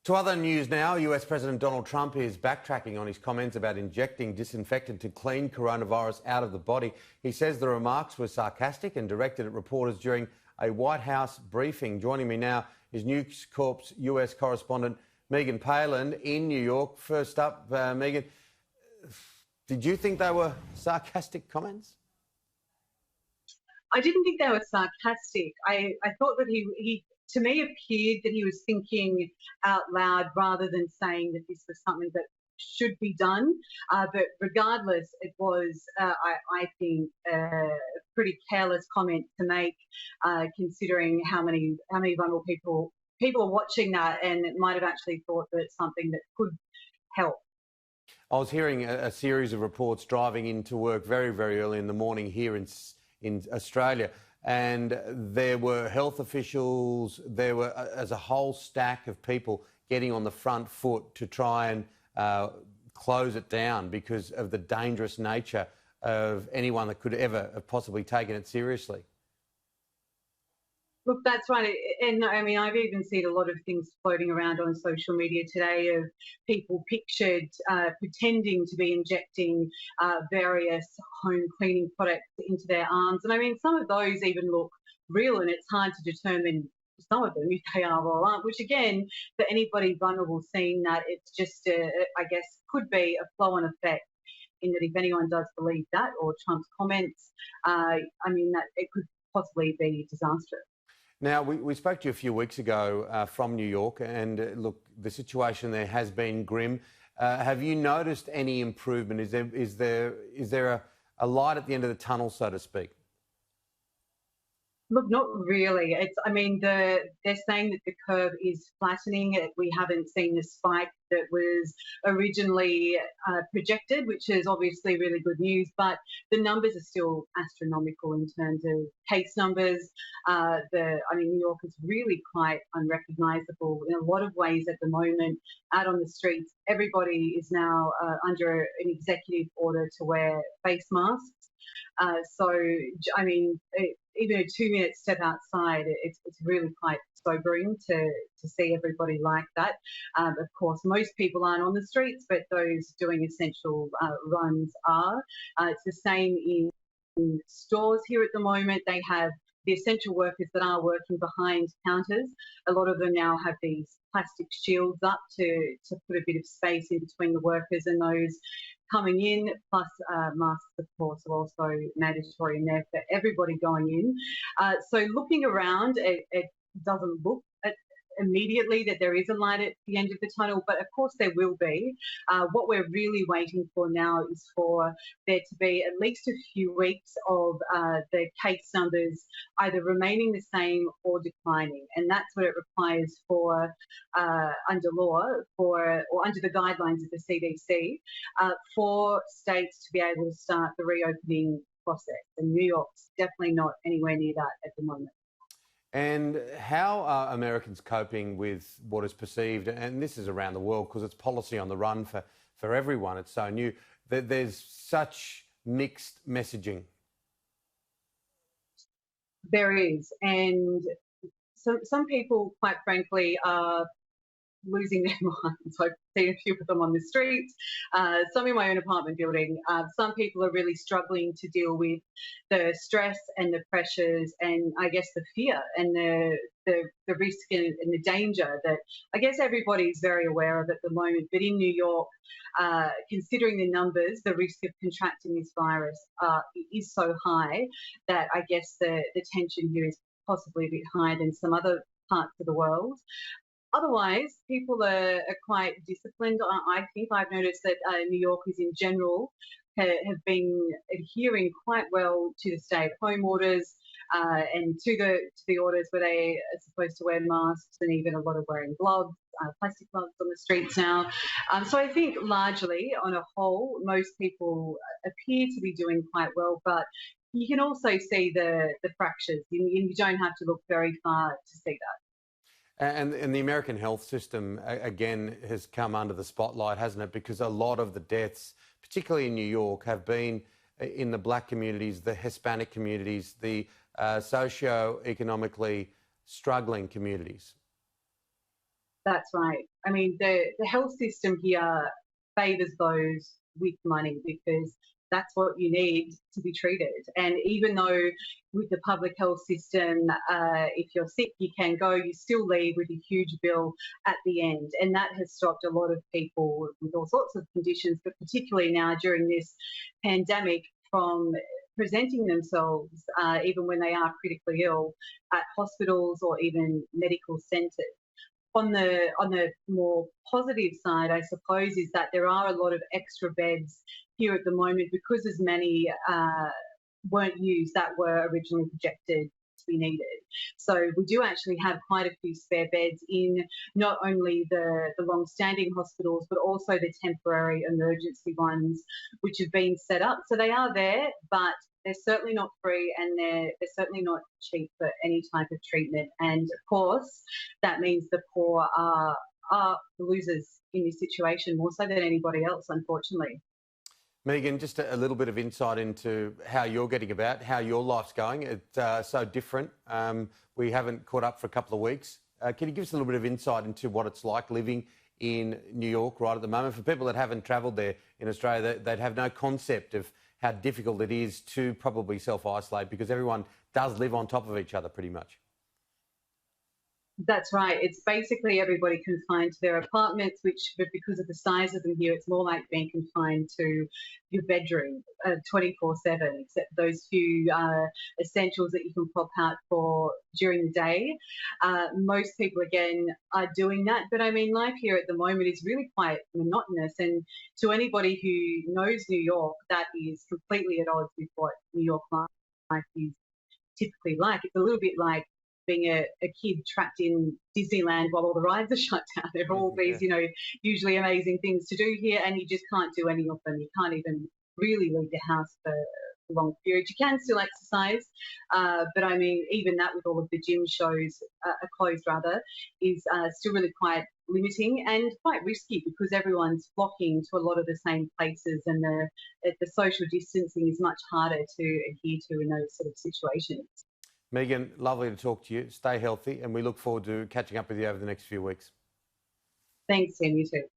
To other news now, US President Donald Trump is backtracking on his comments about injecting disinfectant to clean coronavirus out of the body. He says the remarks were sarcastic and directed at reporters during a White House briefing. Joining me now is News Corp's US correspondent Megan Palin in New York. First up, Megan, did you think they were sarcastic comments? I didn't think they were sarcastic. I thought that he to me appeared that he was thinking out loud rather than saying that this was something that should be done. But regardless, it was, I think, a pretty careless comment to make, considering how many vulnerable people are watching that, and it might have actually thought that it's something that could help. I was hearing a series of reports driving into work very, very early in the morning here in Australia, and there were health officials, there were as a whole stack of people getting on the front foot to try and close it down because of the dangerous nature of anyone that could ever have possibly taken it seriously. Look, that's right. And I mean, I've even seen a lot of things floating around on social media today of people pictured pretending to be injecting various home cleaning products into their arms. And I mean, some of those even look real, and it's hard to determine some of them if they are or aren't, which again, for anybody vulnerable seeing that, it's just, I guess, could be a flow-on effect in that if anyone does believe that or Trump's comments, I mean, that it could possibly be disastrous. Now, we spoke to you a few weeks ago from New York, and look, the situation there has been grim. Have you noticed any improvement? Is there a light at the end of the tunnel, so to speak? Look, not really. I mean, they're saying that the curve is flattening. We haven't seen the spike that was originally projected, which is obviously really good news, but the numbers are still astronomical in terms of case numbers. I mean, New York is really quite unrecognisable in a lot of ways at the moment. Out on the streets, everybody is now under an executive order to wear face masks. So, I mean, even a 2-minute step outside, it's really quite sobering to see everybody like that. Of course, most people aren't on the streets, but those doing essential runs are. It's the same in stores here at the moment. They have the essential workers that are working behind counters. A lot of them now have these plastic shields up to put a bit of space in between the workers and those coming in, plus masks, of course, are also mandatory in there for everybody going in. So looking around, it doesn't look immediately that there is a light at the end of the tunnel, but of course there will be. What we're really waiting for now is for there to be at least a few weeks of the case numbers either remaining the same or declining, and that's what it requires for under law or under the guidelines of the CDC for states to be able to start the reopening process. And New York's definitely not anywhere near that at the moment. And how are Americans coping with what is perceived, and this is around the world because it's policy on the run for everyone, it's so new, that there's such mixed messaging? There is, and some people, quite frankly, are losing their minds. I've seen a few of them on the streets, some in my own apartment building. Some people are really struggling to deal with the stress and the pressures and I guess the fear and the risk and the danger that I guess everybody's very aware of at the moment. But in New York, considering the numbers, the risk of contracting this virus is so high that I guess the tension here is possibly a bit higher than some other parts of the world. Otherwise, people are quite disciplined. I think I've noticed that New Yorkers in general have been adhering quite well to the stay-at-home orders and to the orders where they are supposed to wear masks, and even a lot of wearing gloves, plastic gloves on the streets now. So I think largely, on a whole, most people appear to be doing quite well, but you can also see the fractures. You don't have to look very far to see that. And the American health system, again, has come under the spotlight, hasn't it? Because a lot of the deaths, particularly in New York, have been in the black communities, the Hispanic communities, the socio-economically struggling communities. That's right. I mean, the health system here favours those with money because that's what you need to be treated. And even though with the public health system, if you're sick, you can go, you still leave with a huge bill at the end. And that has stopped a lot of people with all sorts of conditions, but particularly now during this pandemic, from presenting themselves, even when they are critically ill, at hospitals or even medical centres. On the more positive side, I suppose, is that there are a lot of extra beds here at the moment because as many weren't used that were originally projected to be needed. So we do actually have quite a few spare beds in not only the long-standing hospitals, but also the temporary emergency ones, which have been set up. So they are there, but they're certainly not free, and they're certainly not cheap for any type of treatment. And of course, that means the poor are the losers in this situation more so than anybody else, unfortunately. Megan, just a little bit of insight into how you're getting about, how your life's going. It's so different. We haven't caught up for a couple of weeks. Can you give us a little bit of insight into what it's like living in New York right at the moment? For people that haven't travelled there in Australia, they'd have no concept of how difficult it is to probably self-isolate because everyone does live on top of each other pretty much. That's right. It's basically everybody confined to their apartments, but because of the size of them here, it's more like being confined to your bedroom 24/7, except those few essentials that you can pop out for during the day. Most people, again, are doing that. But I mean, life here at the moment is really quite monotonous. And to anybody who knows New York, that is completely at odds with what New York life is typically like. It's a little bit like being a kid trapped in Disneyland while all the rides are shut down. There are all these, usually amazing things to do here, and you just can't do any of them. You can't even really leave the house for long periods. You can still exercise, but I mean, even that with all of the gym shows are closed, rather, is still really quite limiting and quite risky because everyone's flocking to a lot of the same places, and the social distancing is much harder to adhere to in those sort of situations. Megan, lovely to talk to you. Stay healthy, and we look forward to catching up with you over the next few weeks. Thanks, Tim. You too.